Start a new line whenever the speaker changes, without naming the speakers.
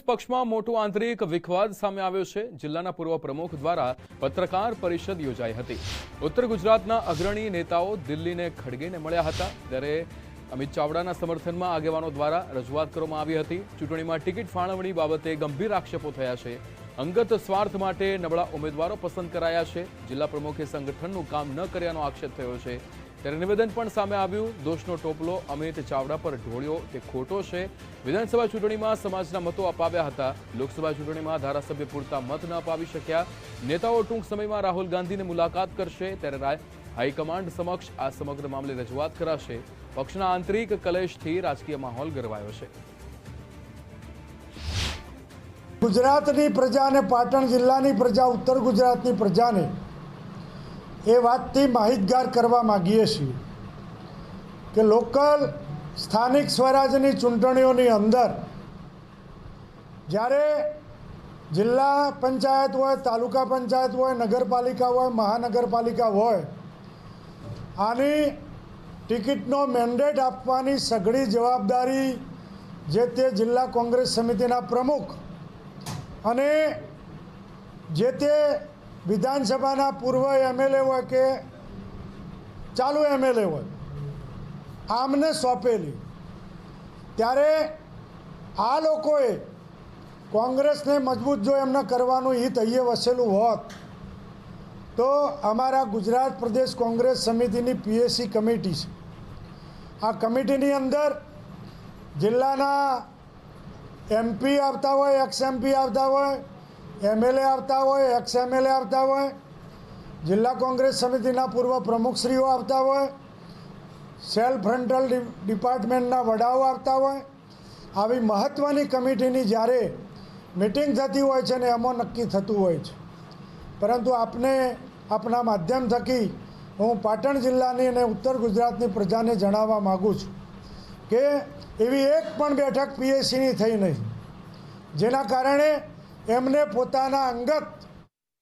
પક્ષમાં મોટો આંતરિક વિખવાદ સામે આવ્યો છે। જિલ્લાના પૂર્વ પ્રમુખ દ્વારા પત્રકાર પરિષદ યોજાઈ હતી। ઉત્તર ગુજરાતના અગ્રણી નેતાઓ દિલ્હીને ખડગેને મળ્યા હતા, ત્યારે અમિત ચાવડાના સમર્થનમાં આગેવાનો દ્વારા રજૂઆત કરવામાં આવી હતી। ચૂંટણીમાં ટિકિટ ફાળવણી બાબતે ગંભીર આક્ષેપો થયા છે। અંગત સ્વાર્થ માટે નબળા ઉમેદવારો પસંદ કરાયા છે। જિલ્લા પ્રમુખે સંગઠનનું કામ ન કર્યાનો આક્ષેપ થયો છે। ત્યારે નિવેદન પણ સામે આવ્યું। દોષનો ટોપલો અમિત ચાવડા પર ઢોળ્યો તે ખોટો છે। વિધાનસભા ચૂંટણીમાં સમાજના મતો અપાવ્યા હતા। લોકસભા ચૂંટણીમાં ધારાસભ્ય પૂરતા મત ન અપાવી શક્યા। નેતાઓ ટૂંક સમયમાં રાહુલ ગાંધીને મુલાકાત કરશે, ત્યારે હાઈકમાન્ડ સમક્ષ આ સમગ્ર મામલે રજૂઆત કરાશે। પક્ષના આંતરિક કલેશથી રાજકીય માહોલ ગરમાયો છે।
ગુજરાતની પ્રજા અને પાટણ જિલ્લાની પ્રજા, ઉત્તર ગુજરાતની પ્રજાને એ વાતથી માહિતગાર કરવા માગીએ છીએ કે લોકલ સ્થાનિક સ્વરાજની ચૂંટણીઓની અંદર જ્યારે જિલ્લા પંચાયત હોય, તાલુકા પંચાયત હોય, નગરપાલિકા હોય, મહાનગરપાલિકા હોય, આની ટિકિટનો મેન્ડેટ આપવાની સઘળી જવાબદારી જે તે જિલ્લા કોંગ્રેસ સમિતિના પ્રમુખ અને જે તે વિધાનસભાના પૂર્વ એમએલએ હોય કે ચાલુ એમએલએ હોય, આમને સોંપેલી। ત્યારે આ લોકોએ કોંગ્રેસને મજબૂત જો એમને કરવાનું હિત અહીંયા વસેલું હોત તો અમારા ગુજરાત પ્રદેશ કોંગ્રેસ સમિતિની પીએસસી કમિટી છે। આ કમિટીની અંદર જિલ્લાના એમપી આવતા હોય, એક્સ એમપી આવતા હોય, એમએલએ આવતા હોય, એક્સ એમએલએ આવતા હોય, જિલ્લા કોંગ્રેસ સમિતિના પૂર્વ પ્રમુખશ્રીઓ આવતા હોય, સેલ ફ્રન્ટલ ડિપાર્ટમેન્ટના વડાઓ આવતા હોય। આવી મહત્ત્વની કમિટીની જ્યારે મિટિંગ થતી હોય છે ને એમાં નક્કી થતું હોય છે। પરંતુ આપના માધ્યમ થકી હું પાટણ જિલ્લાની અને ઉત્તર ગુજરાતની પ્રજાને જણાવવા માગું છું કે એવી એક પણ બેઠક પીએસસીની થઈ નહીં, જેના કારણે એમને પોતાના અંગત